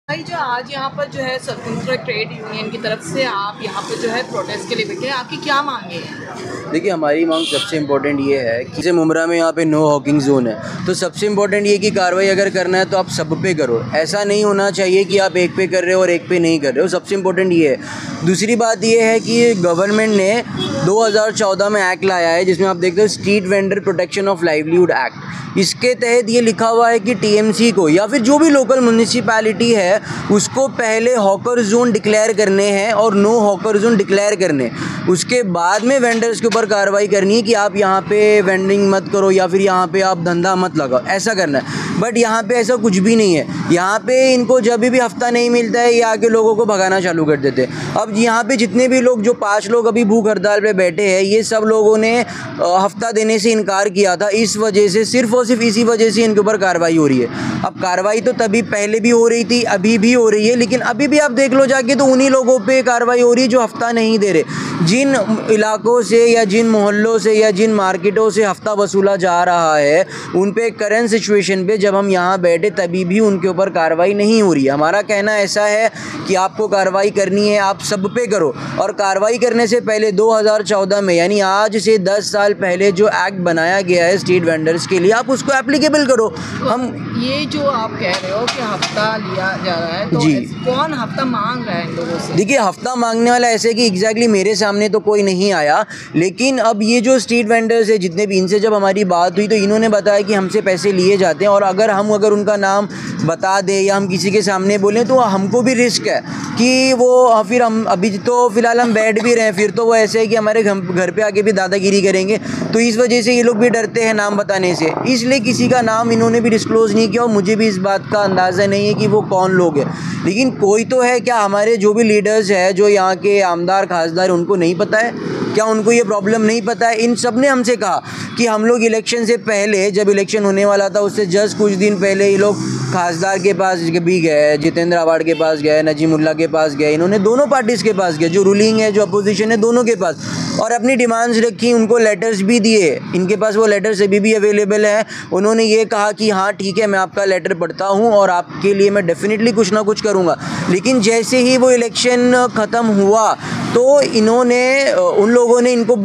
भाई जो आज यहाँ पर जो है स्वतंत्र ट्रेड यूनियन की तरफ से आप यहाँ पर जो है प्रोटेस्ट के लिए बैठे हैं, आपकी क्या मांगे हैं? देखिए, हमारी मांग सबसे इम्पोर्टेंट ये है कि जैसे मुमरा में यहाँ पे नो हॉकिंग जोन है, तो सबसे इम्पोर्टेंट ये कि कार्रवाई अगर करना है तो आप सब पे करो। ऐसा नहीं होना चाहिए कि आप एक पे कर रहे हो और एक पे नहीं कर रहे हो। सबसे इम्पोर्टेंट ये है। दूसरी बात ये है कि गवर्नमेंट ने 2014 में एक्ट लाया है, जिसमें आप देखते हो street vendor protection of livelihood act. इसके तहत ये लिखा हुआ है कि टीएमसी को या फिर जो भी लोकल म्यूनिसिपैलिटी है उसको पहले हॉकर जोन डिक्लेयर करने हैं और नो हॉकर जोन डिक्लेयर करने, उसके बाद में वेंडर्स के ऊपर कार्रवाई करनी है कि आप यहाँ पे वेंडिंग मत करो या फिर यहाँ पे आप धंधा मत लगाओ, ऐसा करना है। बट यहाँ पे ऐसा कुछ भी नहीं है। यहाँ पे इनको जब भी हफ्ता नहीं मिलता है ये आके लोगों को भगाना चालू कर देते हैं। अब यहाँ पे जितने भी लोग, जो 5 लोग अभी भूख हड़ताल पे बैठे हैं, ये सब लोगों ने हफ्ता देने से इनकार किया था। इस वजह से, सिर्फ और सिर्फ इसी वजह से इनके ऊपर कार्रवाई हो रही है। अब कार्रवाई तो तभी पहले भी हो रही थी, अभी भी हो रही है, लेकिन अभी भी आप देख लो जाके तो उन्हीं लोगों पे कार्रवाई हो रही है जो हफ्ता नहीं दे रहे। जिन इलाकों से या जिन मोहल्लों से या जिन मार्केटों से हफ्ता वसूला जा रहा है, उन पे करंट सिचुएशन पे जब हम यहाँ बैठे तभी भी उनके ऊपर कार्रवाई नहीं हो रही है। हमारा कहना ऐसा है कि आपको कार्रवाई करनी है, आप सब पे करो। और कार्रवाई करने से पहले 2014 में, यानी आज से 10 साल पहले जो एक्ट बनाया गया है स्ट्रीट वेंडर्स के लिए, आप उसको एप्लीकेबल करो। हम ये जो आप कह रहे हो कि हफ्ता लिया जा रहा है, तो जी, कौन हफ्ता मांग रहा है इन लोगों से? देखिए, हफ्ता मांगने वाला ऐसे कि एग्जैक्टली मेरे सामने तो कोई नहीं आया, लेकिन अब ये जो स्ट्रीट वेंडर्स है जितने भी, इनसे जब हमारी बात हुई तो इन्होंने बताया कि हमसे पैसे लिए जाते हैं और अगर उनका नाम बता दें या हम किसी के सामने बोलें तो हमको भी रिस्क है कि वो फिर हम अभी तो फ़िलहाल हम बैठ भी रहे हैं, फिर तो वो ऐसे है कि हमारे घर पे आके भी दादागिरी करेंगे। तो इस वजह से ये लोग भी डरते हैं नाम बताने से, इसलिए किसी का नाम इन्होंने भी डिस्क्लोज़ नहीं किया और मुझे भी इस बात का अंदाज़ा नहीं है कि वो कौन लोग हैं। लेकिन कोई तो है क्या? हमारे जो भी लीडर्स हैं, जो यहाँ के आमदार खासदार, उनको नहीं पता है क्या? उनको ये प्रॉब्लम नहीं पता है? इन सब ने हमसे कहा कि हम लोग इलेक्शन से पहले, जब इलेक्शन होने वाला था उससे जस्ट कुछ दिन पहले ये लोग खासदार के पास भी गए, जितेंद्र आवाड़ के पास गए, नजीमुल्ला के पास गए, इन्होंने दोनों पार्टीज़ के पास गए, जो रूलिंग है जो अपोजिशन है, दोनों के पास, और अपनी डिमांड्स रखी, उनको लेटर्स भी दिए। इनके पास वो लेटर्स अभी भी अवेलेबल है। उन्होंने ये कहा कि हाँ ठीक है, मैं आपका लेटर पढ़ता हूँ और आपके लिए मैं डेफिनेटली कुछ ना कुछ करूँगा। लेकिन जैसे ही वो इलेक्शन ख़त्म हुआ तो इन्होंने, उन लोगों ने इनको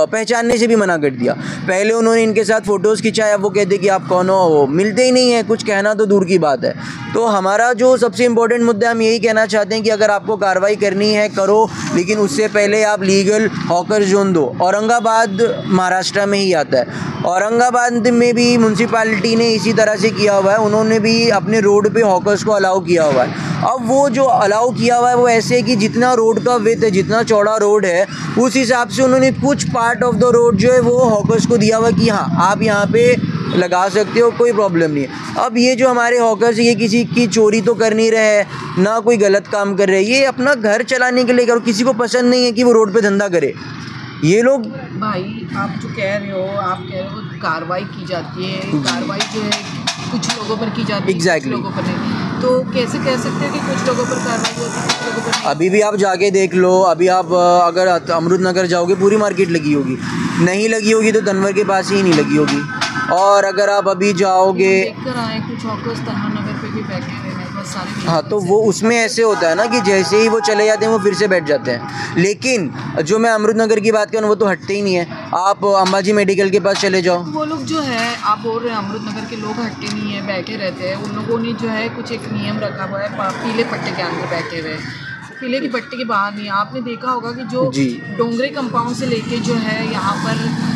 पहचानने से भी मना कर दिया। पहले उन्होंने इनके साथ फ़ोटोज़ खिंचाया, वो कहते कि आप कौन हो, वो मिलते ही नहीं है, कुछ कहना तो दूर की बात है। तो हमारा जो सबसे इम्पोर्टेंट मुद्दा, हम यही कहना चाहते हैं कि अगर आपको कार्रवाई करनी है करो, लेकिन उससे पहले आप लीगल हॉकर जोन दो। औरंगाबाद महाराष्ट्र में ही आता है। औरंगाबाद में भी म्यूनसिपैलिटी ने इसी तरह से किया हुआ है, उन्होंने भी अपने रोड पे हॉकर्स को अलाउ किया हुआ है। अब वो जो अलाउ किया हुआ है वो ऐसे है कि जितना रोड का विड्थ है, जितना चौड़ा रोड है, उस हिसाब से उन्होंने कुछ पार्ट ऑफ द रोड जो है वो हॉकर्स को दिया हुआ है कि हाँ आप यहाँ पे लगा सकते हो, कोई प्रॉब्लम नहीं है। अब ये जो हमारे हॉकर्स, ये किसी की चोरी तो कर नहीं रहे, ना कोई गलत काम कर रहे, ये अपना घर चलाने के लिए करो। किसी को पसंद नहीं है कि वो रोड पे धंधा करे। ये लोग, भाई आप जो कह रहे हो, आप कह रहे हो कार्रवाई की जाती है, कार्रवाई जो है कुछ लोगों पर की जाती है, Exactly. कुछ लोगों पर नहीं। तो कैसे कह सकते हैं कि कुछ लोगों पर कार्रवाई होती है, कुछ लोगों पर नहीं? अभी भी आप जाके देख लो, अभी आप अगर अमृत नगर जाओगे पूरी मार्केट लगी होगी, नहीं लगी होगी तो तनवर के पास ही नहीं लगी होगी। और अगर आप अभी जाओगे, देखकर आए कुछ हॉकर्स तनवर नगर पे भी बैठे हुए हैं, बस सारे। हाँ, तो वो उसमें ऐसे होता है ना कि जैसे ही वो चले जाते हैं वो फिर से बैठ जाते हैं। लेकिन जो मैं अमृत नगर की बात करूँ वो तो हटते ही नहीं है। आप अंबाजी मेडिकल के पास चले जाओ, वो लोग जो है, आप बोल रहे हैं अमृत नगर के लोग हटते नहीं है, बैठे रहते हैं। उन लोगों ने जो है कुछ एक नियम रखा हुआ है, पीले पट्टे के अंदर बैठे हुए हैं, पीले की पट्टी के बाहर नहीं। आपने देखा होगा कि जो डोंगरे कंपाउंड से लेके जो है यहाँ पर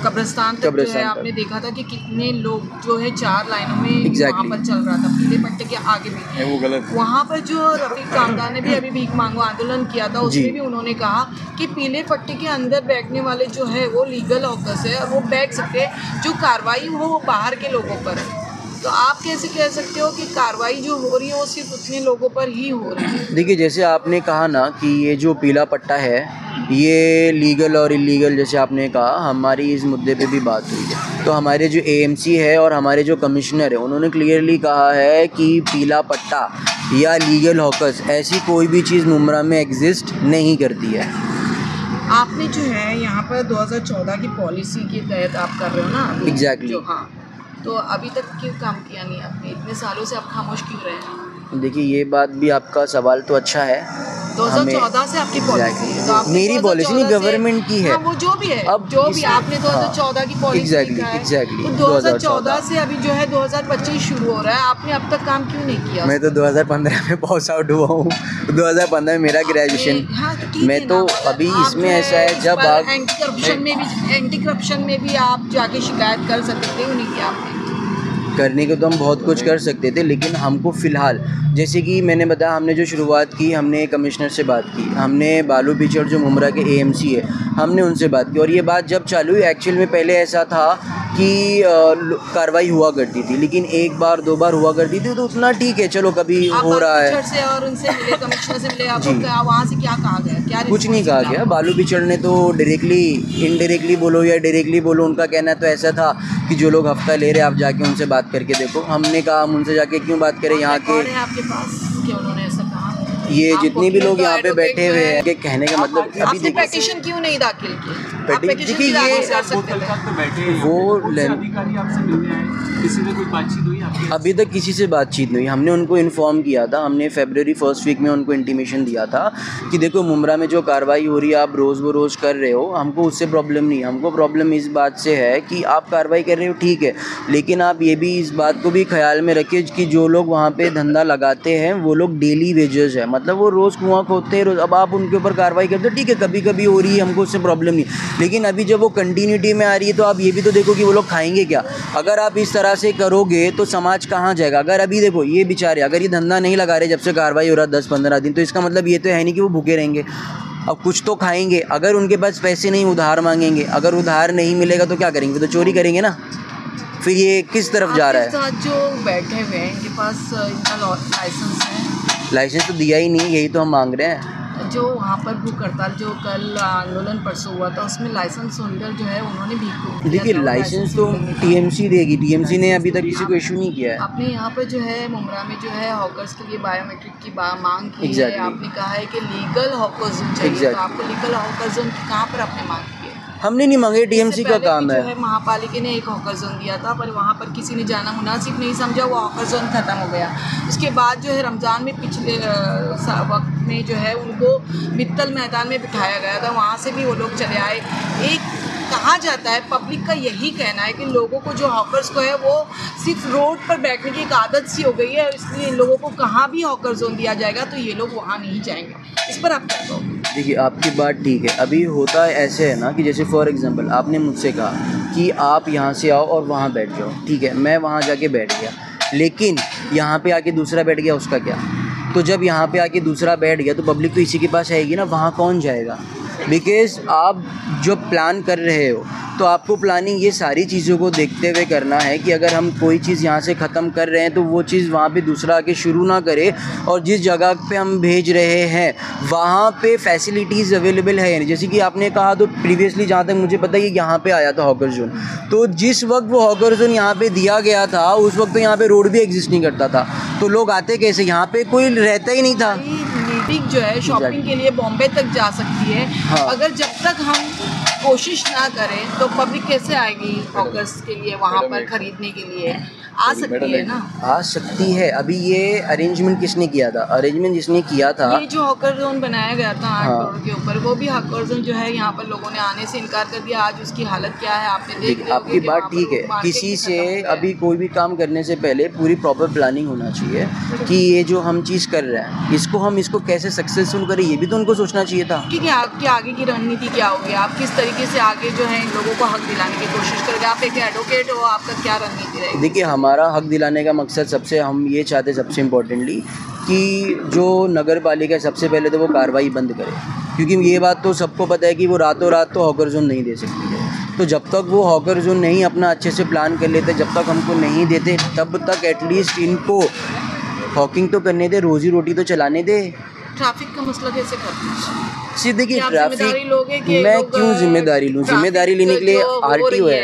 कब्रिस्तान तक जो है, आपने देखा था कि कितने लोग जो है 4 लाइनों में वहाँ पर चल रहा था, पीले पट्टे के आगे भी। वो गलत। वहाँ पर जो रफीक कामदार ने भी अभी भीख मांगो आंदोलन किया था, उसमें भी उन्होंने कहा कि पीले पट्टे के अंदर बैठने वाले जो है वो लीगल हॉकर्स है और वो बैठ सकते हैं, जो कार्रवाई वो बाहर के लोगों पर है। तो आप कैसे कह सकते हो कि कार्रवाई जो हो रही है वो सिर्फ उतने लोगों पर ही हो रही है? देखिए, जैसे आपने कहा ना कि ये जो पीला पट्टा है ये लीगल और इलीगल, जैसे आपने कहा, हमारी इस मुद्दे पे भी बात हुई है। तो हमारे जो एएमसी है और हमारे जो कमिश्नर है, उन्होंने क्लियरली कहा है कि पीला पट्टा या लीगल हॉकर्स ऐसी कोई भी चीज़ मुमरा में एग्जिस्ट नहीं करती है। आपने जो है यहाँ पर 2014 की पॉलिसी के तहत आप कर रहे हो ना? एग्जैक्टली। हाँ, तो अभी तक क्यों काम किया नहीं आपने? इतने सालों से आप खामोश क्यों रहे हैं? देखिए ये बात भी आपका सवाल तो अच्छा है। 2014 से आपकी पॉलिसी है, तो आपने मेरी पॉलिसी नहीं, गवर्नमेंट की है। हाँ, वो जो भी है, अब जो भी आपने 2014 की पॉलिसी लिखा है, एग्जैक्टली तो 2014 से अभी जो है 2025 शुरू हो रहा है, आपने अब तक काम क्यों नहीं किया? मैं तो 2015 में पास आउट हुआ हूँ, 2015 में मेरा ग्रेजुएशन। हाँ, मैं तो अभी इसमें ऐसा है, जब आप एंटी करप्शन में भी आप जाके शिकायत कर सकते थे, क्यों नहीं किया आपने? करने को तो हम बहुत कुछ कर सकते थे, लेकिन हमको फ़िलहाल, जैसे कि मैंने बताया, हमने जो शुरुआत की, हमने कमिश्नर से बात की, हमने बालू पिचड़ जो मुमरा के एएमसी है, हमने उनसे बात की। और ये बात जब चालू हुई, एक्चुअल में पहले ऐसा था कि कार्रवाई हुआ करती थी, लेकिन एक बार दो बार हुआ करती थी, तो उतना ठीक है, चलो कभी हो रहा है। से और उनसे मिले, कमिश्नर से मिले, आपको वहाँ से क्या कहा गया? क्या कुछ नहीं कहा गया। बालू पिचड़ ने तो डायरेक्टली, इनडायरेक्टली बोलो या डायरेक्टली बोलो, उनका कहना तो ऐसा था कि जो लोग हफ्ता ले रहे हैं आप जाके उनसे बात करके देखो। हमने कहा हम उनसे जाके क्यों बात करें, यहाँ के आपके पास क्या उन्होंने ऐसा कहा? ये जितने भी लोग यहाँ पे बैठे हुए हैं, के कहने का मतलब अभी देखिए पेटिशन क्यों नहीं दाखिल की? देखिए ये वो किसी में कोई बातचीत हुई आपकी? अभी तक किसी से बातचीत नहीं हुई। हमने उनको इन्फॉर्म किया था, हमने फरवरी फर्स्ट वीक में उनको इंटीमेशन दिया था कि देखो मुमरा में जो कार्रवाई हो रही है आप रोज़ वो रोज़ कर रहे हो, हमको उससे प्रॉब्लम नहीं, हमको प्रॉब्लम इस बात से है कि आप कार्रवाई कर रहे हो ठीक है, लेकिन आप ये भी इस बात को भी ख्याल में रखिए कि जो लोग वहाँ पे धंधा लगाते हैं वो लोग डेली वेजेस है, मतलब वो रोज़ कुआं खोदते हैं रोज़। अब आप उनके ऊपर कार्रवाई करते हो ठीक है, कभी कभी हो रही है, हमको उससे प्रॉब्लम नहीं, लेकिन अभी जब वो कंटिन्यूटी में आ रही है तो आप ये भी तो देखो कि वो लोग खाएंगे क्या। अगर आप इस तरह से करोगे तो समाज कहाँ जाएगा? अगर अभी देखो ये बेचारे अगर ये धंधा नहीं लगा रहे जब से कार्रवाई हो रहा 10-15 दिन, तो इसका मतलब ये तो है नहीं कि वो भूखे रहेंगे, अब कुछ तो खाएंगे। अगर उनके पास पैसे नहीं, उधार मांगेंगे, अगर उधार नहीं मिलेगा तो क्या करेंगे? तो चोरी करेंगे ना। फिर ये किस तरफ जा रहा है? साथ जो बैठे हुए हैं इनके पास इनका लाइसेंस है? लाइसेंस तो दिया ही नहीं, यही तो हम मांग रहे हैं। जो वहाँ पर भूख हड़ताल जो कल आंदोलन परसों हुआ था उसमें लाइसेंस होल्डर जो है उन्होंने भी देखिए लाइसेंस तो टीएमसी देगी, टीएमसी ने अभी तक किसी को इशू नहीं किया है। आपने यहाँ पर जो है मुमरा में जो है हॉकर्स के लिए बायोमेट्रिक की मांग की है, आपने कहा है कि लीगल हॉकर जोन चाहिए, तो आपको लीगल हॉकर जोन कहाँ पर आपने मांग की है? हमने नहीं मांगे, टीएमसी का काम है। महापालिका ने एक हॉकर जोन दिया था, पर वहाँ पर किसी ने जाना मुनासिब नहीं समझा, वो हॉकर जोन खत्म हो गया। उसके बाद जो है रमज़ान में पिछले वक्त में जो है उनको मित्तल मैदान में बिठाया गया था, वहाँ से भी वो लोग चले आए। एक कहा जाता है, पब्लिक का यही कहना है कि लोगों को जो हॉकर्स को है वो सिर्फ रोड पर बैठने की एक आदत सी हो गई है, इसलिए इन लोगों को कहाँ भी हॉकर जोन दिया जाएगा तो ये लोग वहाँ नहीं जाएंगे। इस पर आप क्या कहोगे? देखिए आपकी बात ठीक है। अभी होता है ऐसे है ना कि जैसे फॉर एग्जांपल आपने मुझसे कहा कि आप यहाँ से आओ और वहाँ बैठ जाओ, ठीक है, मैं वहाँ जाके बैठ गया, लेकिन यहाँ पे आके दूसरा बैठ गया, उसका क्या? तो जब यहाँ पे आके दूसरा बैठ गया तो पब्लिक तो इसी के पास आएगी ना, वहाँ कौन जाएगा? बिकॉज़ आप जो प्लान कर रहे हो तो आपको प्लानिंग ये सारी चीज़ों को देखते हुए करना है कि अगर हम कोई चीज़ यहाँ से ख़त्म कर रहे हैं तो वो चीज़ वहाँ पे दूसरा आके शुरू ना करे, और जिस जगह पे हम भेज रहे हैं वहाँ पे फैसिलिटीज़ अवेलेबल है। यानी जैसे कि आपने कहा तो प्रीवियसली जहाँ तक मुझे पता है कि यहाँ पे आया था हॉकर जोन, तो जिस वक्त वो हॉकर जोन यहाँ पे दिया गया था उस वक्त तो यहाँ पे रोड भी एग्जिस्ट नहीं करता था, तो लोग आते कैसे? यहाँ पे कोई रहता ही नहीं था। पब्लिक जो है शॉपिंग के लिए बॉम्बे तक जा सकती है। हाँ। अगर जब तक हम कोशिश ना करें तो पब्लिक कैसे आएगी हॉकर्स के लिए वहाँ पर खरीदने के लिए? आ सकती है ना, आ सकती है। अभी ये अरेंजमेंट किसने किया था? अरेंजमेंट जिसने किया था, ये जो हॉकर जोन बनाया गया था 8 करोड़ के ऊपर, वो भी हॉकर जोन जो है यहाँ पर लोगों ने आने से इनकार कर दिया। आज उसकी हालत क्या है आपने देख लिया। आपकी बात ठीक है, किसी से अभी कोई भी काम करने से पहले पूरी प्रॉपर प्लानिंग होना चाहिए कि ये जो हम चीज़ कर रहे हैं इसको कैसे सक्सेसफुल करें, ये भी तो उनको सोचना चाहिए था। ठीक है, आपकी आगे की रणनीति क्या होगी? आप किस तरीके से आगे जो है इन लोगों को हक दिलाने की कोशिश करेंगे? आप एक एडवोकेट हो, आपका क्या रणनीति रहेगी? देखिए हमारा हक दिलाने का मकसद सबसे हम ये चाहते सबसे इम्पोर्टेंटली कि जो नगर पालिका सबसे पहले तो वो कार्रवाई बंद करे, क्योंकि ये बात तो सबको पता है कि वो रातों रात तो हॉकर जोन नहीं दे सकती है। तो जब तक वो हॉकर जोन नहीं अपना अच्छे से प्लान कर लेते, जब तक हमको नहीं देते, तब तक एटलीस्ट इनको हॉकिंग तो करने दे, रोजी रोटी तो चलाने दे। ट्रैफिक का मसला कैसे करते हैं? सीधे की ट्रैफिक मैं क्यों जिम्मेदारी लूँ? जिम्मेदारी लेने के लिए आरटीओ है।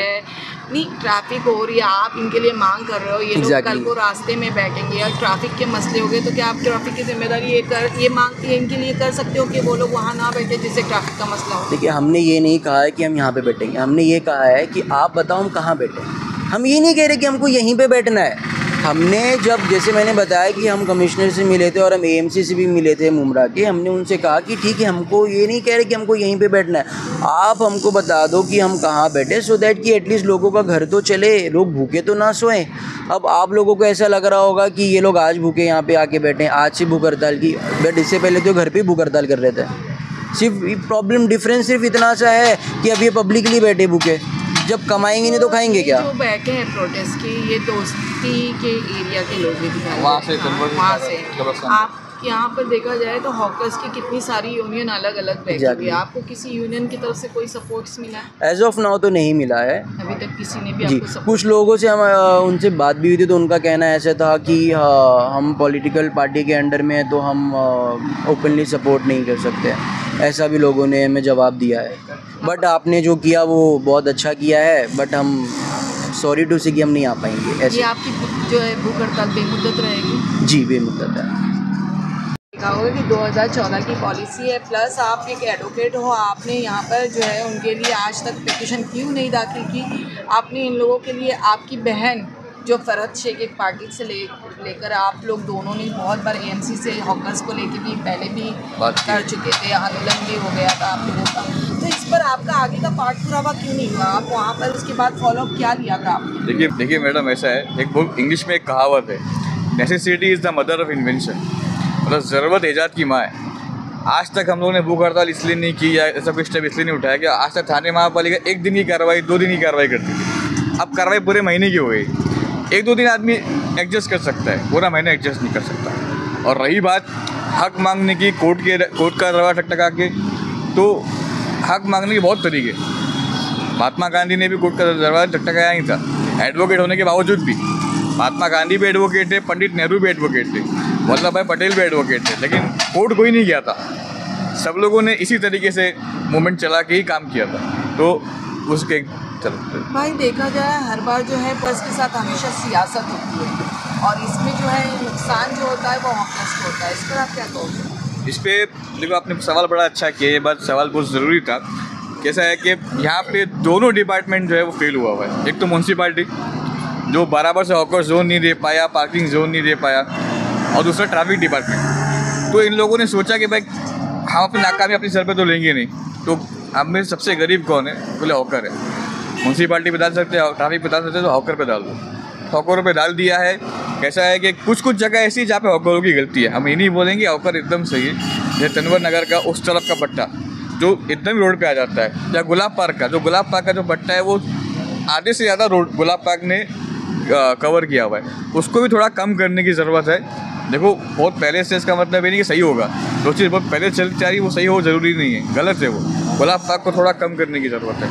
नहीं, ट्रैफिक हो रही है, आप इनके लिए मांग कर रहे हो, ये लोग कल को रास्ते में बैठेंगे और ट्रैफिक के मसले हो गए, तो क्या आप ट्रैफिक की जिम्मेदारी ये मांग इनके लिए कर सकते हो कि वो लोग वहाँ ना बैठे जिससे ट्रैफिक का मसला हो? देखिए हमने ये नहीं कहा है कि हम यहाँ पे बैठेंगे, हमने ये कहा है कि आप बताओ हम कहाँ बैठे। हम ये नहीं कह रहे कि हमको यहीं पे बैठना है, हमने जब, जैसे मैंने बताया कि हम कमिश्नर से मिले थे और हम एएमसी से भी मिले थे मुमरा के, हमने उनसे कहा कि ठीक है, हमको ये नहीं कह रहे कि हमको यहीं पे बैठना है, आप हमको बता दो कि हम कहाँ बैठे, सो दैट कि एटलीस्ट लोगों का घर तो चले, लोग भूखे तो ना सोएं। अब आप लोगों को ऐसा लग रहा होगा कि ये लोग आज भूखे यहाँ पे आके बैठे हैं, आज से भूख हड़ताल की, बट इससे पहले तो घर पे भूख हड़ताल कर रहे थे। सिर्फ प्रॉब्लम डिफरेंस सिर्फ इतना सा है कि अब ये पब्लिकली बैठे भूखे, जब कमाएंगे नहीं तो खाएंगे क्या? जो बैठे हैं प्रोटेस्ट के, ये दोस्ती के एरिया के लोग भी दिखाई वहाँ से वहाँ से आप यहाँ पर देखा जाए तो हॉकर्स की कितनी सारी यूनियन अलग अलग बैठी हुई है। आपको किसी यूनियन की तरफ से कोई सपोर्ट्स मिला है? एज ऑफ नाउ तो नहीं मिला है अभी तक किसी ने भी जी। आपको सपोर्ट? कुछ लोगों से हम उनसे बात भी हुई थी, तो उनका कहना ऐसा था कि हम पॉलिटिकल पार्टी के अंडर में हैं तो हम ओपनली सपोर्ट नहीं कर सकते, ऐसा भी लोगों ने हमें जवाब दिया है। बट आपने जो किया वो बहुत अच्छा किया है, बट हम सॉरी टू से कि हम नहीं आ पाएंगे ऐसे। ये आपकी जो है भूख हड़ताल बेमुद्दत रहेगी? जी, बेमुद्दत है। देखा होगा कि 2014 की पॉलिसी है, प्लस आप एक एडवोकेट हो, आपने यहाँ पर जो है उनके लिए आज तक पिटीशन क्यों नहीं दाखिल की? आपने इन लोगों के लिए, आपकी बहन जो फरहत शेख एक पार्टी से लेकर आप लोग दोनों ने बहुत बार एएमसी से हॉकर्स को लेकर भी पहले भी कर चुके थे, आंदोलन भी हो गया था आप लोगों का, तो इस पर आपका आगे का पार्ट पुरावा क्यों नहीं हुआ? आप वहाँ पर उसके बाद फॉलोअप क्या लिया था आपने? देखिए मैडम, ऐसा है, एक बहुत इंग्लिश में एक कहावत है, necessity is the mother of invention, मतलब ज़रूरत ईजाद की माँ है। आज तक हम लोगों ने भूख हड़ताल इसलिए नहीं की या ऐसा कोई स्टेप इसलिए नहीं उठाया कि आज तक थाने महापालिका 1 दिन की कार्रवाई, 2 दिन की कार्रवाई करती थी, अब कार्रवाई पूरे महीने की हो गई। 1-2 दिन आदमी एडजस्ट कर सकता है, पूरा महीना एडजस्ट नहीं कर सकता। और रही बात हक मांगने की, कोर्ट का रवा टकटका के, तो हक मांगने के बहुत तरीके। महात्मा गांधी ने भी कोर्ट का दरवाजा टकटकाया नहीं था, एडवोकेट होने के बावजूद भी। महात्मा गांधी भी एडवोकेट थे, पंडित नेहरू भी एडवोकेट थे, वल्लभ भाई पटेल भी एडवोकेट थे, लेकिन कोर्ट कोई नहीं गया था। सब लोगों ने इसी तरीके से मूवमेंट चला के ही काम किया था, तो उसके चलते भाई देखा जाए हर बार जो है प्रेस के साथ हमेशा सियासत होती है, और इसमें जो है नुकसान जो होता है वो हॉकर्स को होता है। इस पर आप क्या कहोगे? इस पर देखो, आपने सवाल बड़ा अच्छा किया, ये बात सवाल बहुत ज़रूरी था। कैसा है कि यहाँ पे दोनों डिपार्टमेंट जो है वो फेल हुआ है। एक तो म्यूनसिपाल्टी जो बराबर से हॉकर जोन नहीं दे पाया, पार्किंग जोन नहीं दे पाया, और दूसरा ट्रैफिक डिपार्टमेंट। तो इन लोगों ने सोचा कि भाई हम अपनी नाकामी अपनी सर पे तो लेंगे नहीं, तो हम में सबसे गरीब कौन है? बोले हॉकर है। म्यूनसिपाल्टी पे डाल सकते हैं, ट्रैफिक पे डाल सकते हैं, तो हॉकर पे डाल दो। हॉकरों पे डाल दिया है। कैसा है कि कुछ जगह ऐसी जहाँ पे हॉकरों की गलती है, हम ये नहीं बोलेंगे हॉकर एकदम सही है। जैसे तनवर नगर का उस तरफ का पट्टा जो एकदम रोड पे आ जाता है, या गुलाब पार्क का जो पट्टा है वो आधे से ज़्यादा रोड गुलाब पार्क ने कवर किया हुआ है, उसको भी थोड़ा कम करने की ज़रूरत है। देखो, बहुत पहले से इसका मतलब ये नहीं कि सही होगा, जो चीज़ बहुत पहले चलती आ रही वो सही हो ज़रूरी नहीं है, गलत है वो। गुलाब पार्क को थोड़ा कम करने की ज़रूरत है।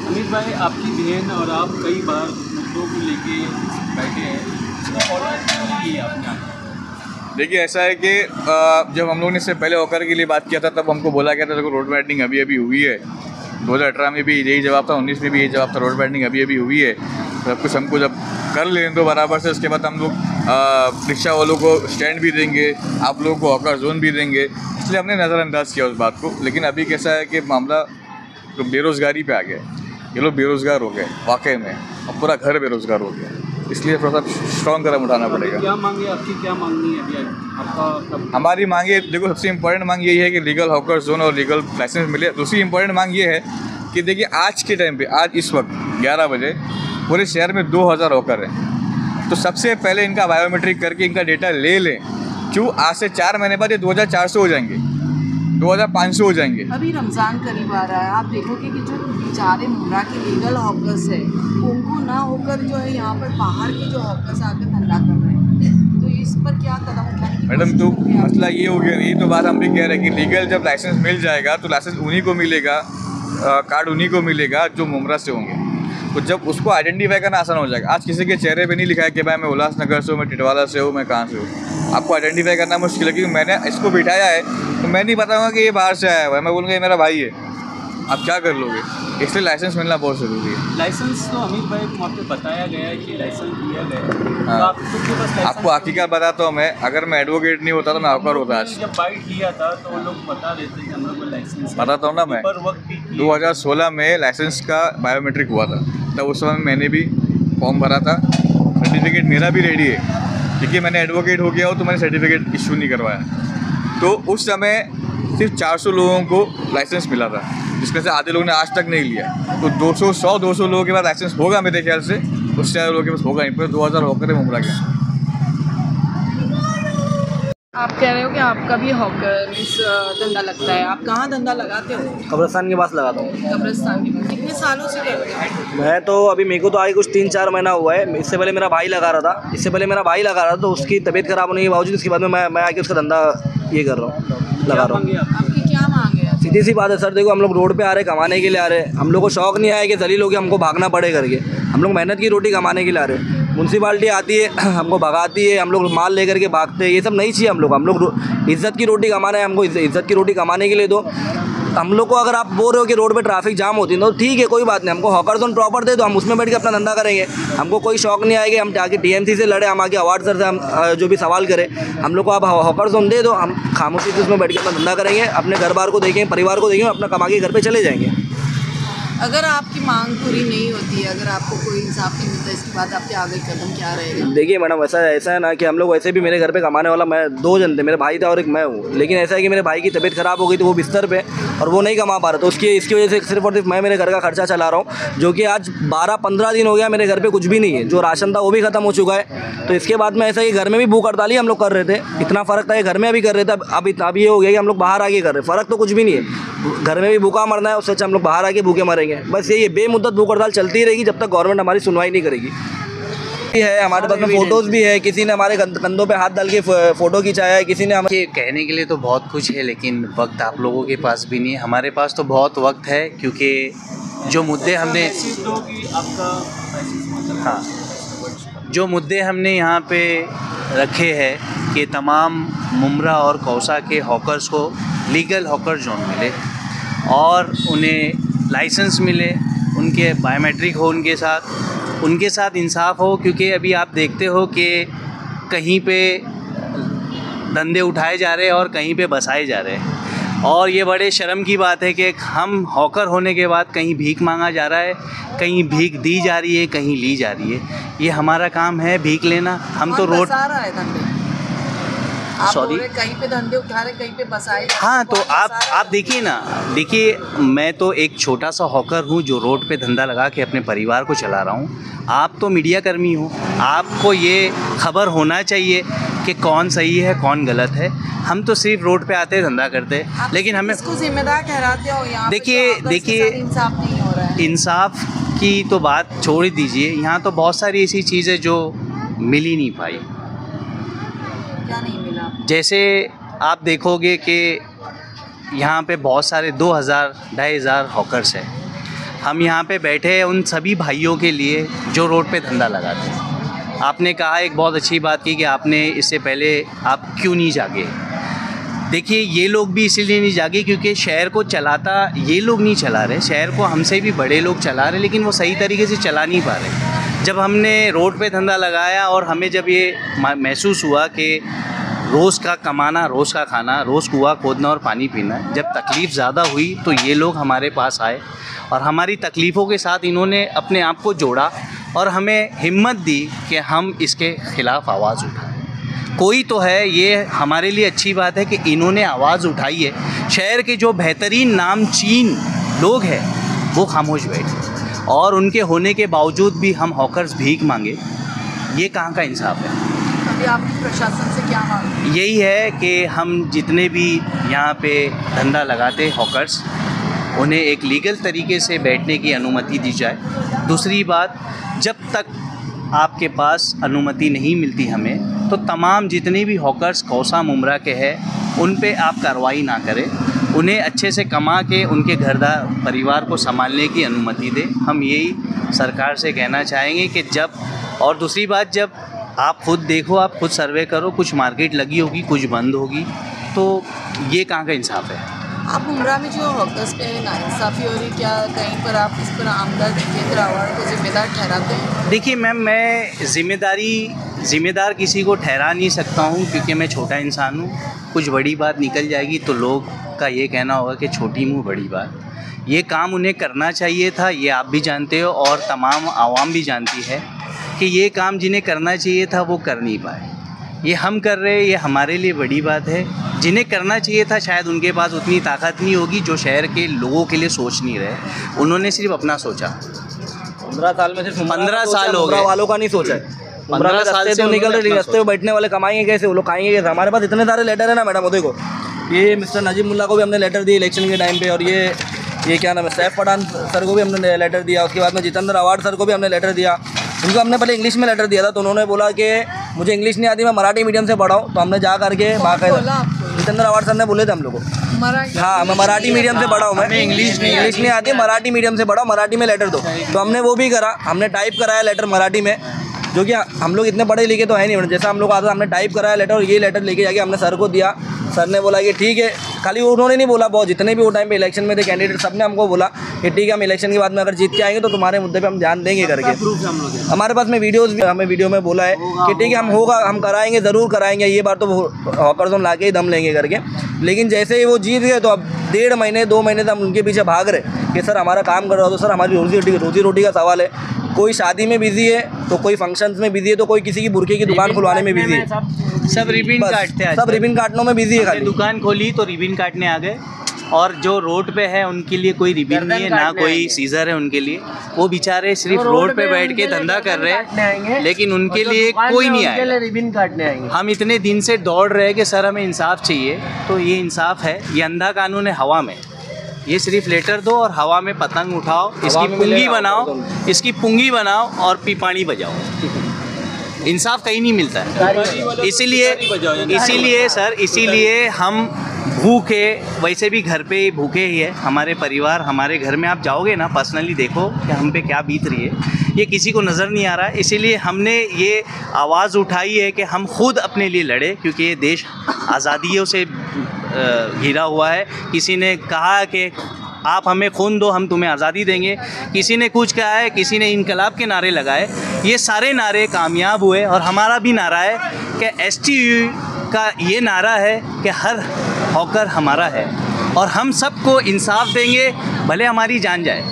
अमित भाई, आपकी बहन और आप कई बार मुद्दों को लेके बैठे हैं, इसका फॉलो नहीं किया आपने? देखिए, ऐसा है कि जब हम लोगों ने इससे पहले हॉकर के लिए बात किया था, तब हमको बोला गया था देखो रोड बैटिंग अभी अभी हुई है। 2018 में भी यही जवाब था, 19 में भी यही जवाब था, रोड बैटिंग अभी अभी हुई है, सब कुछ हमको जब कर लें तो बराबर से, उसके बाद हम लोग रिक्शा वालों को स्टैंड भी देंगे, आप लोगों को हॉकर जोन भी देंगे, इसलिए हमने नज़रअंदाज किया उस बात को। लेकिन अभी कैसा है कि मामला तो बेरोज़गारी पे आ गया, ये लोग बेरोज़गार हो गए वाकई में, अब पूरा घर बेरोज़गार हो गया, इसलिए थोड़ा सा स्ट्रॉन्ग कदम उठाना पड़ेगा। क्या मांगे आपकी, क्या मांगनी है अभी आपका? हमारी मांगे, देखो, सबसे इम्पोर्टेंट मांग यही है कि लीगल हॉकर जोन और लीगल लाइसेंस मिले। दूसरी इम्पोर्टेंट मांग ये है कि देखिए, आज के टाइम पे, आज इस वक्त 11 बजे पूरे शहर में 2000 हॉकर हैं, तो सबसे पहले इनका बायोमेट्रिक करके इनका डेटा ले लें। क्यों? आज से 4 महीने बाद ये 2400 हो जाएंगे, 2500 हो जाएंगे। अभी रमज़ान करीब आ रहा है, आप देखोगे कि जो बेचारे मुमरा के लीगल हॉकर्स है, उनको ना होकर जो है यहाँ पर बाहर के जो हॉकर्स आकर धंधा कर रहे हैं, तो इस पर क्या कदम उठाएंगे? मैडम, तो मसला ये हो गया, नहीं तो बात हम भी कह रहे हैं कि लीगल जब लाइसेंस मिल जाएगा तो लाइसेंस उन्हीं को मिलेगा, कार्ड उन्हीं को मिलेगा जो मुमरा से होंगे। तो जब उसको आइडेंटिफाई करना आसान हो जाएगा। आज किसी के चेहरे पे नहीं लिखा है कि भाई मैं उल्लासनगर से हूँ, मैं टिटवाला से हूँ, मैं कहाँ से हूँ। आपको आइडेंटिफाई करना मुश्किल है, क्योंकि मैंने इसको बिठाया है तो मैं नहीं बताऊँगा कि ये बाहर से आया हुआ है, मैं बोलूँगा ये मेरा भाई है। आप क्या कर लोगे? इसलिए लाइसेंस मिलना बहुत ज़रूरी है। लाइसेंस तो अमित भाई को वहाँ पे बताया गया है कि लाइसेंस दिया गया है। हाँ। तो आपको हकीकत बताता हूँ मैं, अगर मैं एडवोकेट नहीं होता तो मैं हॉकर होता आज। जब बाइट लिया था तो वो लोग बता देते कि हम लोग को लाइसेंस बताता हूँ ना मैं, 2016 में लाइसेंस का बायोमेट्रिक हुआ था, तब उस समय मैंने भी फॉर्म भरा था, सर्टिफिकेट मेरा भी रेडी है, क्योंकि मैंने एडवोकेट हो गया हो तो मैंने सर्टिफिकेट इशू नहीं करवाया। तो उस समय सिर्फ 400 लोगों को लाइसेंस मिला था, जिसमें से आधे लोगों ने आज तक नहीं लिया। तो 200 लोगों के बाद लाइसेंस होगा मेरे ख्याल से, उससे ज़्यादा लोगों के पास होगा नहीं। पर 2000 हॉकर है मुमरा के। आप कह रहे हो कि आपका भी हॉकर इस धंधा लगता है, आप कहाँ धंधा लगाते हो? कब्रिस्तान के पास लगाता हूँ। कब्रिस्तान के पास कितने सालों से करते हो? मैं तो अभी मेरे को तो आगे कुछ 3-4 महीना हुआ है। इससे पहले मेरा भाई लगा रहा था, तो उसकी तबीयत खराब होने के बावजूद उसके बाद में मैं आके उसका धंधा ये कर रहा हूँ, लगा रहा हूँ। आपकी क्या मांग है? सीधी सी बात है सर, देखो हम लोग रोड पे आ रहे कमाने के लिए आ रहे हैं। हम लोग को शौक नहीं आया कि जलील होकर हमको भागना पड़े करके। हम लोग मेहनत की रोटी कमाने के लिए आ रहे हैं। म्यूनसिपाल्टी आती है, हमको भगाती है, हम लोग माल लेकर के भागते हैं। ये सब नहीं चाहिए हम लोग इज़्ज़त की रोटी कमाना है। हमको इज़्ज़त की रोटी कमाने के लिए दो। हम लोग को अगर आप बोल रहे हो कि रोड पे ट्रैफिक जाम होती है तो ठीक है, कोई बात नहीं। हमको हॉकर जोन प्रॉपर दे दो, हम उसमें बैठ के अपना धंधा करेंगे। हमको कोई शौक नहीं आएगा हम जाके टीएमसी से लड़े, हम आके अवार्ड सर से हम जो भी सवाल करें। हम लोग को आप हॉकर जोन दे दो, हम खामोशी से उसमें बैठ के अपना धंधा करेंगे, अपने घर बार को देखेंगे, परिवार को देखेंगे, अपना कमा के घर पर चले जाएंगे। अगर आपकी मांग पूरी नहीं होती है, अगर आपको कोई इंसाफ नहीं मिलता, इसके बाद आपके आगे कदम क्या रहेगा? देखिए मैडम, ऐसा है ना कि हम लोग वैसे भी मेरे घर पे कमाने वाला मैं 2 जन थे, मेरे भाई था और एक मैं हूँ। लेकिन ऐसा है कि मेरे भाई की तबीयत ख़राब हो गई, तो वो बिस्तर पे और वो नहीं कमा पा रहा, तो इसकी वजह से सिर्फ और सिर्फ मैं मेरे घर का खर्चा चला रहा हूँ, जो कि आज 12-15 दिन हो गया मेरे घर पर कुछ भी नहीं है। जो राशन था वो भी ख़त्म हो चुका है। तो इसके बाद में ऐसा कि घर में भी भूख हड़ताल ही हम लोग कर रहे थे। इतना फ़र्क था कि घर में भी कर रहे थे, अब ये हो गया कि हम लोग बाहर आके कर रहे हैं। फ़र्क तो कुछ भी नहीं है। घर में भी भूखा मरना है, उससे अच्छा हम लोग बाहर आके भूखे मरेंगे। बस यही बेमुद्दत भूख हड़ताल चलती रहेगी जब तक गवर्नमेंट हमारी सुनवाई नहीं करेगी। है हमारे पास में फ़ोटोज़ भी है, किसी ने हमारे कंधों पे हाथ डाल के फ़ोटो खिंचाया है, किसी ने हमें। कहने के लिए तो बहुत कुछ है, लेकिन वक्त आप लोगों के पास भी नहीं है। हमारे पास तो बहुत वक्त है, क्योंकि जो मुद्दे हमने जो मुद्दे हमने यहाँ पे रखे हैं कि तमाम मुमरा और कौसा के हॉकर्स को लीगल हॉकर जोन मिले और उन्हें लाइसेंस मिले, उनके बायोमेट्रिक हो, उनके साथ इंसाफ हो। क्योंकि अभी आप देखते हो कि कहीं पे धंधे उठाए जा रहे हैं और कहीं पे बसाए जा रहे हैं, और ये बड़े शर्म की बात है कि हम हॉकर होने के बाद कहीं भीख मांगा जा रहा है, कहीं भीख दी जा रही है, कहीं ली जा रही है। ये हमारा काम है भीख लेना। हम तो रोड सॉरी कहीं पे धंधे उठा रहे, कहीं पे बसाए। हाँ, तो आप देखिए ना, देखिए मैं तो एक छोटा सा हॉकर हूँ जो रोड पे धंधा लगा के अपने परिवार को चला रहा हूँ। आप तो मीडिया कर्मी हो, आपको ये खबर होना चाहिए कि कौन सही है कौन गलत है। हम तो सिर्फ रोड पे आते धंधा करते, लेकिन हमें इसको जिम्मेदार ठहराते हो। यहाँ देखिए इंसाफ नहीं हो रहा है। इंसाफ की तो बात छोड़ ही दीजिए, यहाँ तो बहुत सारी ऐसी चीज़ें जो मिल ही नहीं पाई। क्या नहीं मिला? जैसे आप देखोगे कि यहाँ पे बहुत सारे 2000-2500 हॉकर्स हैं। हम यहाँ पे बैठे हैं उन सभी भाइयों के लिए जो रोड पे धंधा लगाते हैं। आपने कहा एक बहुत अच्छी बात की कि आपने इससे पहले आप क्यों नहीं जागे। देखिए ये लोग भी इसीलिए नहीं जागे क्योंकि शहर को चलाता ये लोग नहीं चला रहे, शहर को हमसे भी बड़े लोग चला रहे, लेकिन वो सही तरीके से चला नहीं पा रहे। जब हमने रोड पे धंधा लगाया और हमें जब ये महसूस हुआ कि रोज़ का कमाना, रोज़ का खाना, रोज़ कुआं खोदना और पानी पीना, जब तकलीफ़ ज़्यादा हुई तो ये लोग हमारे पास आए और हमारी तकलीफ़ों के साथ इन्होंने अपने आप को जोड़ा और हमें हिम्मत दी कि हम इसके ख़िलाफ़ आवाज़ उठाएं। कोई तो है, ये हमारे लिए अच्छी बात है कि इन्होंने आवाज़ उठाई है। शहर के जो बेहतरीन नामचीन लोग हैं वो खामोश बैठे और उनके होने के बावजूद भी हम हॉकर्स भीख मांगे, ये कहाँ का इंसाफ है? अभी आपकी प्रशासन से क्या मांग? यही है कि हम जितने भी यहाँ पे धंधा लगाते हॉकर्स, उन्हें एक लीगल तरीके से बैठने की अनुमति दी जाए। दूसरी बात, जब तक आपके पास अनुमति नहीं मिलती हमें, तो तमाम जितने भी हॉकर्स कौसा मुमरा के हैं उन पे आप कार्रवाई ना करें, उन्हें अच्छे से कमा के उनके घरदार परिवार को संभालने की अनुमति दें। हम यही सरकार से कहना चाहेंगे कि जब, और दूसरी बात, जब आप खुद देखो, आप खुद सर्वे करो, कुछ मार्केट लगी होगी, कुछ बंद होगी, तो ये कहाँ का इंसाफ है? आप उमरा में जो हॉकर्स पे नाइंसाफ़ी हो रही, क्या कहीं पर आप इस पर आमदार जितेंद्र आव्हाड को जिम्मेदार ठहराते हैं? देखिए मैम, मैं ज़िम्मेदार किसी को ठहरा नहीं सकता हूँ क्योंकि मैं छोटा इंसान हूँ। कुछ बड़ी बात निकल जाएगी तो लोग का ये कहना होगा कि छोटी मुँह बड़ी बात। ये काम उन्हें करना चाहिए था, ये आप भी जानते हो और तमाम आवाम भी जानती है कि ये काम जिन्हें करना चाहिए था वो कर नहीं पाए। ये हम कर रहे हैं, ये हमारे लिए बड़ी बात है। जिन्हें करना चाहिए था शायद उनके पास उतनी ताकत नहीं होगी जो शहर के लोगों के लिए सोच नहीं रहे, उन्होंने सिर्फ अपना सोचा। 15 साल में सिर्फ 15 साल हो गए, वालों का नहीं सोचा है। 15 साल से तो निकल रहे, रास्ते में बैठने वाले कमाएंगे कैसे, वो लोग खाएंगे कैसे। हमारे पास इतने सारे लेटर है ना मैडम, वो देखो ये मिस्टर नजीब मुल्ला को भी हमने लेटर दिए इलेक्शन के टाइम पे, और ये क्या नाम है सैफ पठान सर को भी हमने लेटर दिया। उसके बाद में जितेंद्र अवार्ड सर को भी हमने लेटर दिया। उनको हमने पहले इंग्लिश में लेटर दिया था, तो उन्होंने बोला कि मुझे इंग्लिश नहीं आती, मैं मराठी मीडियम से पढ़ा हूँ। तो हमने जा करके बाकायदा जितेंद्र अवार्ड सर ने बोले थे हम लोग को, हाँ मैं मराठी मीडियम से पढ़ा हूँ, मैं इंग्लिश नहीं आती, मराठी मीडियम से पढ़ा हूँ, मराठी में लेटर दो। तो हमने वो भी करा, हमने टाइप कराया लेटर मराठी में, जो कि हम लोग इतने पढ़े लिखे तो है नहीं, जैसा हम लोग आता हमने टाइप कराया लेटर, और ये लेटर लेके जाके हमने सर को दिया। सर ने बोला कि ठीक है, खाली उन्होंने नहीं बोला, बहुत जितने भी वो टाइम पे इलेक्शन में थे कैंडिडेट सब ने हमको बोला कि ठीक है हम इलेक्शन के बाद में अगर जीत के आएंगे तो तुम्हारे मुद्दे पे हम ध्यान देंगे करके। हमारे पास में वीडियोस भी, हमें वीडियो में बोला है कि ठीक है हम होगा, हम कराएंगे, ज़रूर कराएंगे, ये बार तो हॉकर जोन ला के ही दम लेंगे करके। लेकिन जैसे ही वो जीत गए तो अब 1.5 महीने 2 महीने तक हम उनके पीछे भाग रहे कि सर हमारा काम कर रहा हो, तो सर हमारी रोजी रोटी का सवाल है। कोई शादी में बिजी है तो कोई फंक्शंस में बिजी है, तो कोई किसी की बुरके की दुकान खुलवाने में बिजी है, सब रिबिन काटते हैं, सब रिबिन काटने में बिजी है। खाली दुकान खोली तो रिबिन काटने आ गए, और जो रोड पे है उनके लिए कोई रिबिन नहीं है, ना कोई सीजर है उनके लिए। वो बेचारे सिर्फ रोड पे बैठ के धंधा कर रहे हैं, लेकिन उनके लिए कोई नहीं आया। रिबिन काटने आएंगे। हम इतने दिन से दौड़ रहे हैं कि सर हमें इंसाफ चाहिए, तो ये इंसाफ है, ये अंधा कानून है हवा में। ये सिर्फ लेटर दो और हवा में पतंग उठाओ, इसकी पुंगी बनाओ, इसकी पुंगी बनाओ और पिपाणी बजाओ। इंसाफ कहीं नहीं मिलता है। इसीलिए हम भूखे, वैसे भी घर पे भूखे ही है हमारे परिवार। हमारे घर में आप जाओगे ना, पर्सनली देखो कि हम पे क्या बीत रही है, ये किसी को नज़र नहीं आ रहा है। इसीलिए हमने ये आवाज़ उठाई है कि हम खुद अपने लिए लड़े, क्योंकि ये देश आज़ादियों से घिरा हुआ है। किसी ने कहा कि आप हमें खून दो, हम तुम्हें आज़ादी देंगे। किसी ने कुछ कहा है, किसी ने इनकलाब के नारे लगाए। ये सारे नारे कामयाब हुए, और हमारा भी नारा है कि STU का ये नारा है कि हर हॉकर हमारा है, और हम सबको इंसाफ देंगे, भले हमारी जान जाए।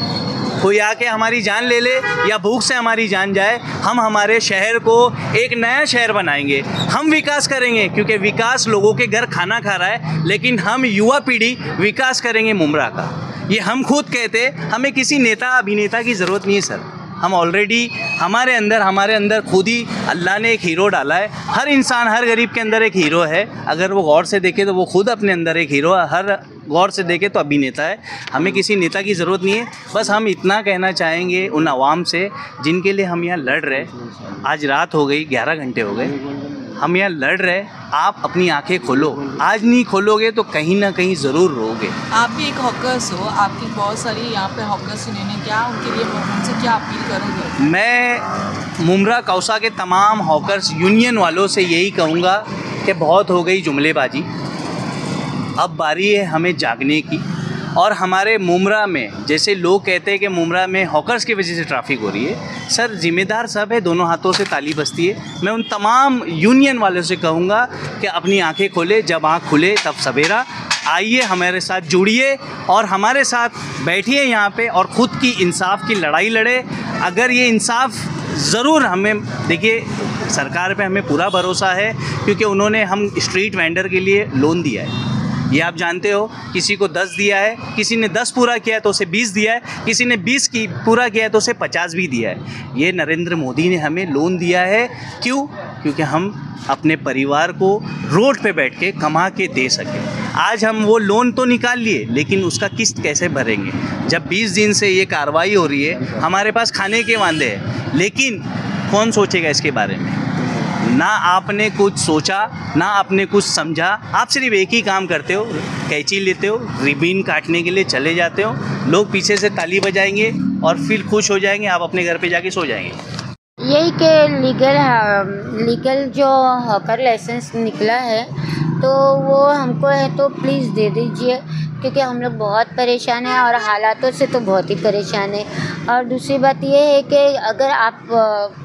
कोई आके हमारी जान ले ले या भूख से हमारी जान जाए, हम हमारे शहर को एक नया शहर बनाएंगे। हम विकास करेंगे, क्योंकि विकास लोगों के घर खाना खा रहा है, लेकिन हम युवा पीढ़ी विकास करेंगे मुमरा का। ये हम खुद कहते, हमें किसी नेता अभिनेता की ज़रूरत नहीं है सर। हम ऑलरेडी हमारे अंदर खुद ही अल्लाह ने एक हीरो डाला है। हर इंसान, हर गरीब के अंदर एक हीरो है। अगर वो गौर से देखे तो वो खुद अपने अंदर एक हीरो है, हर गौर से देखे तो अभिनेता है। हमें किसी नेता की ज़रूरत नहीं है। बस हम इतना कहना चाहेंगे उन आवाम से जिनके लिए हम यहाँ लड़ रहे। आज रात हो गई, 11 घंटे हो गए, हम यहाँ लड़ रहे। आप अपनी आंखें खोलो, आज नहीं खोलोगे तो कहीं ना कहीं ज़रूर रोगे। आप भी एक हॉकर्स हो, आपकी बहुत सारी यहाँ पे हॉकर्स जिन्होंने क्या, उनके लिए उनसे क्या अपील करोगे? मैं मुमरा कौसा के तमाम हॉकर्स यूनियन वालों से यही कहूँगा कि बहुत हो गई जुमलेबाजी, अब बारी है हमें जागने की। और हमारे मुमरा में, जैसे लोग कहते हैं कि मुमरा में हॉकर्स की वजह से ट्रैफिक हो रही है, सर जिम्मेदार सब है, दोनों हाथों से ताली बजती है। मैं उन तमाम यूनियन वालों से कहूँगा कि अपनी आंखें खोले, जब आँख खुले तब सवेरा। आइए हमारे साथ जुड़िए और हमारे साथ बैठिए यहाँ पे, और ख़ुद की इंसाफ की लड़ाई लड़े। अगर ये इंसाफ ज़रूर हमें, देखिए सरकार पे हमें पूरा भरोसा है, क्योंकि उन्होंने हम स्ट्रीट वेंडर के लिए लोन दिया है। ये आप जानते हो, किसी को 10 दिया है, किसी ने 10 पूरा किया है तो उसे 20 दिया है, किसी ने 20 की पूरा किया है तो उसे 50 भी दिया है। ये नरेंद्र मोदी ने हमें लोन दिया है। क्यों? क्योंकि हम अपने परिवार को रोड पे बैठ के कमा के दे सकें। आज हम वो लोन तो निकाल लिए, लेकिन उसका किस्त कैसे भरेंगे? जब 20 दिन से ये कार्रवाई हो रही है, हमारे पास खाने के वांदे हैं, लेकिन कौन सोचेगा इसके बारे में? ना आपने कुछ सोचा, ना आपने कुछ समझा। आप सिर्फ एक ही काम करते हो, कैंची लेते हो, रिबिन काटने के लिए चले जाते हो, लोग पीछे से ताली बजाएंगे और फिर खुश हो जाएंगे, आप अपने घर पे जाके सो जाएंगे। यही कि लीगल जो हॉकर लाइसेंस निकला है तो वो हमको है तो प्लीज़ दे दीजिए, क्योंकि हम लोग बहुत परेशान हैं और हालातों से तो बहुत ही परेशान हैं। और दूसरी बात ये है कि अगर आप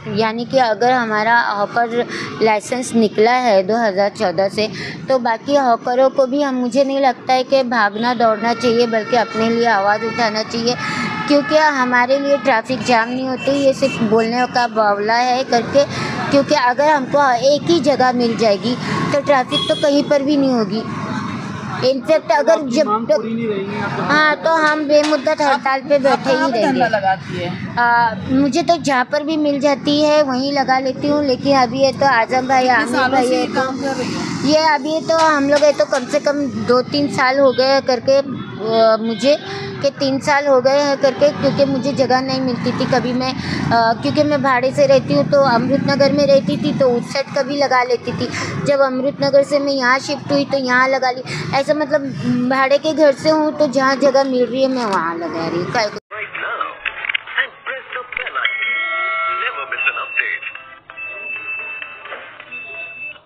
यानी कि अगर हमारा हॉकर लाइसेंस निकला है 2014 से, तो बाकी हॉकरों को भी मुझे नहीं लगता है कि भागना दौड़ना चाहिए, बल्कि अपने लिए आवाज़ उठाना चाहिए क्योंकि हमारे लिए ट्रैफिक जाम नहीं होती, ये सिर्फ बोलने का बावला है करके, क्योंकि अगर हमको एक ही जगह मिल जाएगी तो ट्रैफिक तो कहीं पर भी नहीं होगी। इनफैक्ट अगर जब तक हाँ तो हम बेमुद्दत हड़ताल पे बैठे ही रहेंगे। लगाती है मुझे तो जहाँ पर भी मिल जाती है वहीं लगा लेती हूँ, लेकिन अभी ये तो आजम भाई आमिर भाई है तो ये अभी तो हम लोग है तो कम से कम 2-3 साल हो गए करके मुझे कि 3 साल हो गए हैं करके, क्योंकि मुझे जगह नहीं मिलती थी कभी। मैं क्योंकि मैं भाड़े से रहती हूँ तो अमृत नगर में रहती थी तो उस साइड कभी लगा लेती थी। जब अमृत नगर से मैं यहाँ शिफ्ट हुई तो यहाँ लगा ली। ऐसा मतलब भाड़े के घर से हूँ तो जहाँ जगह मिल रही है मैं वहाँ लगा रही हूँ।